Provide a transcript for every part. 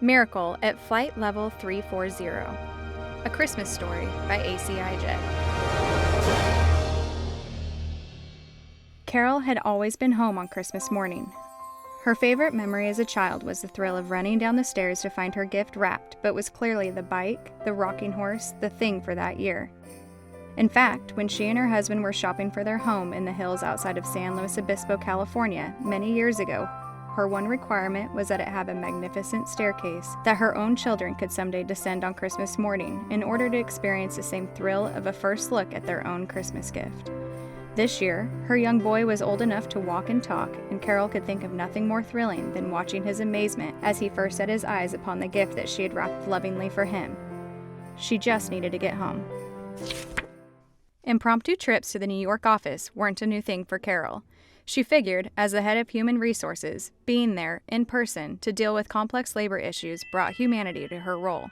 Miracle at Flight Level 340. A Christmas Story by ACI Jet. Carol had always been home on Christmas morning. Her favorite memory as a child was the thrill of running down the stairs to find her gift wrapped, but was clearly the bike, the rocking horse, the thing for that year. In fact, when she and her husband were shopping for their home in the hills outside of San Luis Obispo, California, many years ago, her one requirement was that it have a magnificent staircase that her own children could someday descend on Christmas morning in order to experience the same thrill of a first look at their own Christmas gift. This year, her young boy was old enough to walk and talk, and Carol could think of nothing more thrilling than watching his amazement as he first set his eyes upon the gift that she had wrapped lovingly for him. She just needed to get home. Impromptu trips to the New York office weren't a new thing for Carol. She figured, as the head of human resources, being there, in person, to deal with complex labor issues brought humanity to her role.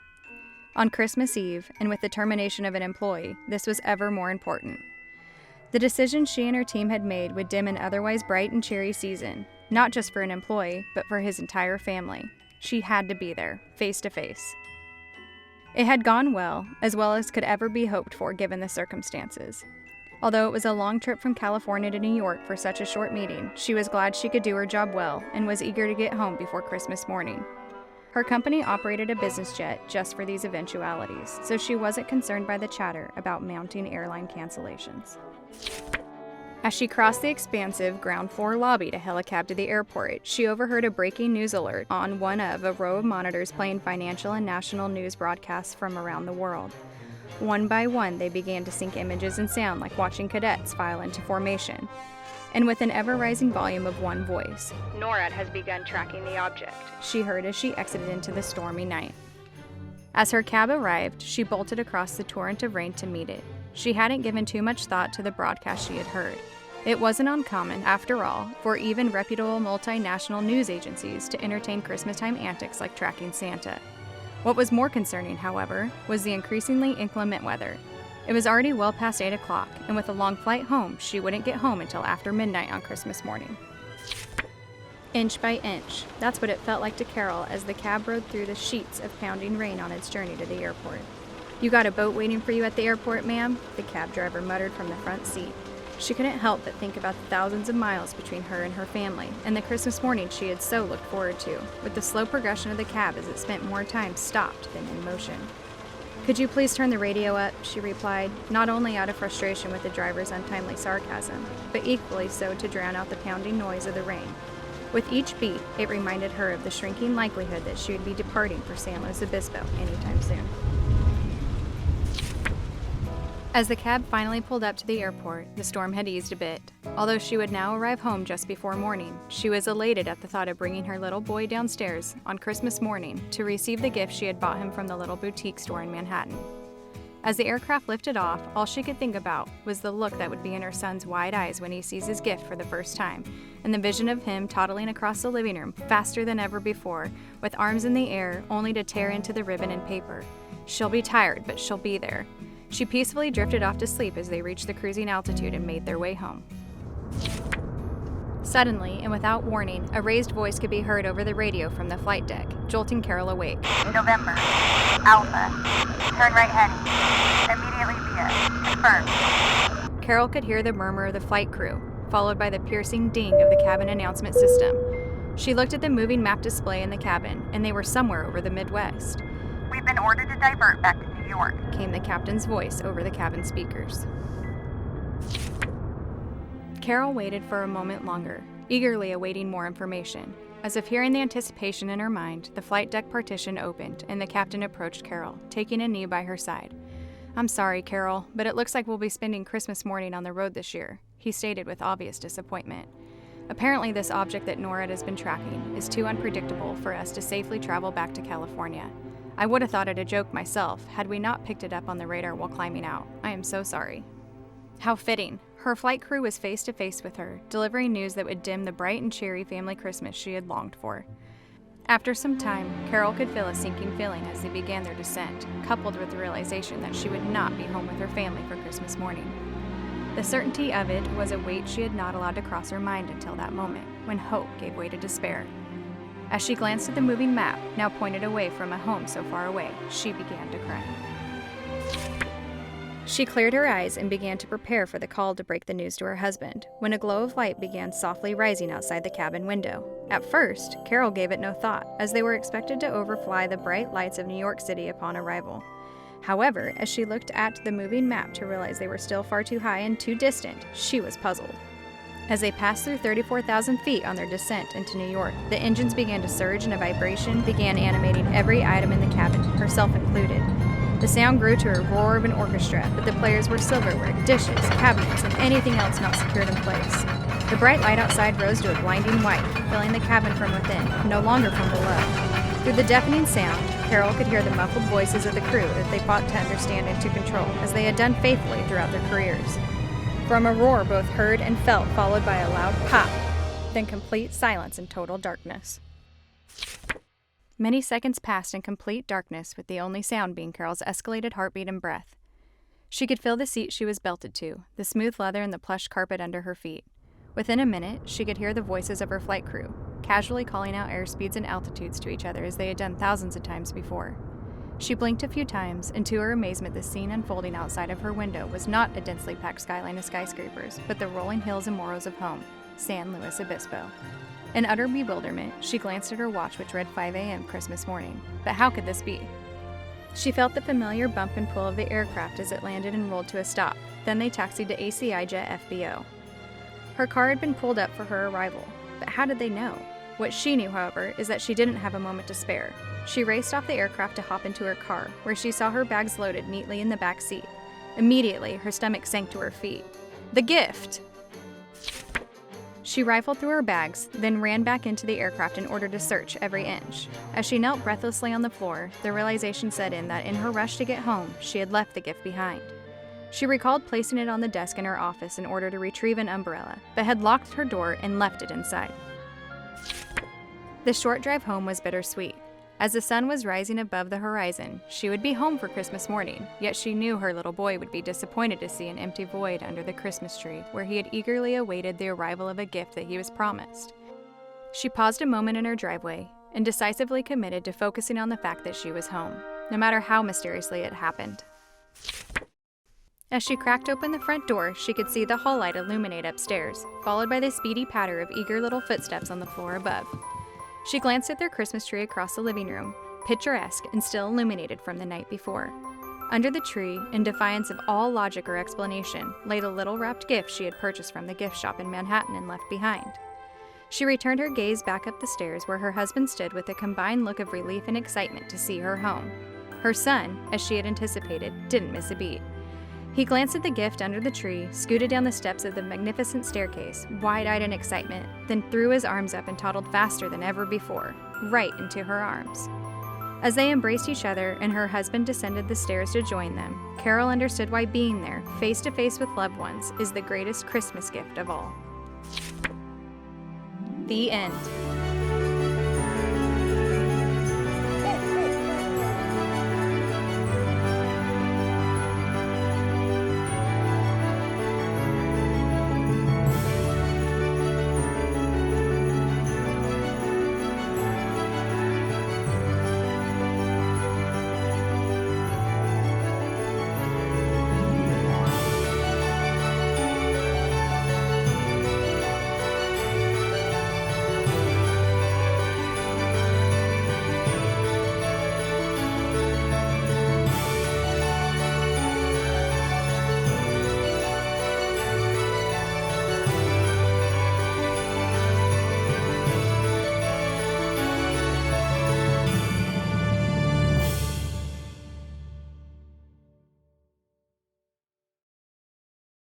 On Christmas Eve, and with the termination of an employee, this was ever more important. The decision she and her team had made would dim an otherwise bright and cheery season, not just for an employee, but for his entire family. She had to be there, face to face. It had gone well as could ever be hoped for given the circumstances. Although it was a long trip from California to New York for such a short meeting, she was glad she could do her job well and was eager to get home before Christmas morning. Her company operated a business jet just for these eventualities, so she wasn't concerned by the chatter about mounting airline cancellations. As she crossed the expansive ground floor lobby to hail a cab to the airport, she overheard a breaking news alert on one of a row of monitors playing financial and national news broadcasts from around the world. One by one, they began to sync images and sound like watching cadets file into formation. And with an ever-rising volume of one voice, "NORAD has begun tracking the object," she heard as she exited into the stormy night. As her cab arrived, she bolted across the torrent of rain to meet it. She hadn't given too much thought to the broadcast she had heard. It wasn't uncommon, after all, for even reputable multinational news agencies to entertain Christmas-time antics like tracking Santa. What was more concerning, however, was the increasingly inclement weather. It was already well past 8 o'clock, and with a long flight home, she wouldn't get home until after midnight on Christmas morning. Inch by inch, that's what it felt like to Carol as the cab rode through the sheets of pounding rain on its journey to the airport. "You got a boat waiting for you at the airport, ma'am?" the cab driver muttered from the front seat. She couldn't help but think about the thousands of miles between her and her family, and the Christmas morning she had so looked forward to, with the slow progression of the cab as it spent more time stopped than in motion. "Could you please turn the radio up?" she replied, not only out of frustration with the driver's untimely sarcasm, but equally so to drown out the pounding noise of the rain. With each beat, it reminded her of the shrinking likelihood that she would be departing for San Luis Obispo anytime soon. As the cab finally pulled up to the airport, the storm had eased a bit. Although she would now arrive home just before morning, she was elated at the thought of bringing her little boy downstairs on Christmas morning to receive the gift she had bought him from the little boutique store in Manhattan. As the aircraft lifted off, all she could think about was the look that would be in her son's wide eyes when he sees his gift for the first time, and the vision of him toddling across the living room faster than ever before, with arms in the air only to tear into the ribbon and paper. She'll be tired, but she'll be there. She peacefully drifted off to sleep as they reached the cruising altitude and made their way home. Suddenly, and without warning, a raised voice could be heard over the radio from the flight deck, jolting Carol awake. "November, Alpha, turn right heading, immediately via, confirmed." Carol could hear the murmur of the flight crew, followed by the piercing ding of the cabin announcement system. She looked at the moving map display in the cabin, and they were somewhere over the Midwest. "We've been ordered to divert back to New York," came the captain's voice over the cabin speakers. Carol waited for a moment longer, eagerly awaiting more information. As if hearing the anticipation in her mind, the flight deck partition opened, and the captain approached Carol, taking a knee by her side. "I'm sorry, Carol, but it looks like we'll be spending Christmas morning on the road this year," he stated with obvious disappointment. "Apparently this object that NORAD has been tracking is too unpredictable for us to safely travel back to California. I would have thought it a joke myself had we not picked it up on the radar while climbing out. I am so sorry." How fitting. Her flight crew was face to face with her, delivering news that would dim the bright and cheery family Christmas she had longed for. After some time, Carol could feel a sinking feeling as they began their descent, coupled with the realization that she would not be home with her family for Christmas morning. The certainty of it was a weight she had not allowed to cross her mind until that moment, when hope gave way to despair. As she glanced at the moving map, now pointed away from a home so far away, she began to cry. She cleared her eyes and began to prepare for the call to break the news to her husband, when a glow of light began softly rising outside the cabin window. At first, Carol gave it no thought, as they were expected to overfly the bright lights of New York City upon arrival. However, as she looked at the moving map to realize they were still far too high and too distant, she was puzzled. As they passed through 34,000 feet on their descent into New York, the engines began to surge and a vibration began animating every item in the cabin, herself included. The sound grew to a roar of an orchestra, but the players were silverware, dishes, cabinets, and anything else not secured in place. The bright light outside rose to a blinding white, filling the cabin from within, no longer from below. Through the deafening sound, Carol could hear the muffled voices of the crew as they fought to understand and to control, as they had done faithfully throughout their careers. From a roar both heard and felt, followed by a loud pop, then complete silence and total darkness. Many seconds passed in complete darkness, with the only sound being Carol's escalated heartbeat and breath. She could feel the seat she was belted to, the smooth leather and the plush carpet under her feet. Within a minute, she could hear the voices of her flight crew, casually calling out airspeeds and altitudes to each other as they had done thousands of times before. She blinked a few times, and to her amazement, the scene unfolding outside of her window was not a densely packed skyline of skyscrapers, but the rolling hills and morros of home, San Luis Obispo. In utter bewilderment, she glanced at her watch, which read 5 a.m. Christmas morning. But how could this be? She felt the familiar bump and pull of the aircraft as it landed and rolled to a stop. Then they taxied to ACI Jet FBO. Her car had been pulled up for her arrival. But how did they know? What she knew, however, is that she didn't have a moment to spare. She raced off the aircraft to hop into her car, where she saw her bags loaded neatly in the back seat. Immediately, her stomach sank to her feet. The gift! She rifled through her bags, then ran back into the aircraft in order to search every inch. As she knelt breathlessly on the floor, the realization set in that in her rush to get home, she had left the gift behind. She recalled placing it on the desk in her office in order to retrieve an umbrella, but had locked her door and left it inside. The short drive home was bittersweet. As the sun was rising above the horizon, she would be home for Christmas morning, yet she knew her little boy would be disappointed to see an empty void under the Christmas tree where he had eagerly awaited the arrival of a gift that he was promised. She paused a moment in her driveway and decisively committed to focusing on the fact that she was home, no matter how mysteriously it happened. As she cracked open the front door, she could see the hall light illuminate upstairs, followed by the speedy patter of eager little footsteps on the floor above. She glanced at their Christmas tree across the living room, picturesque and still illuminated from the night before. Under the tree, in defiance of all logic or explanation, lay the little wrapped gift she had purchased from the gift shop in Manhattan and left behind. She returned her gaze back up the stairs where her husband stood with a combined look of relief and excitement to see her home. Her son, as she had anticipated, didn't miss a beat. He glanced at the gift under the tree, scooted down the steps of the magnificent staircase, wide-eyed in excitement, then threw his arms up and toddled faster than ever before, right into her arms. As they embraced each other and her husband descended the stairs to join them, Carol understood why being there, face to face with loved ones, is the greatest Christmas gift of all. The end.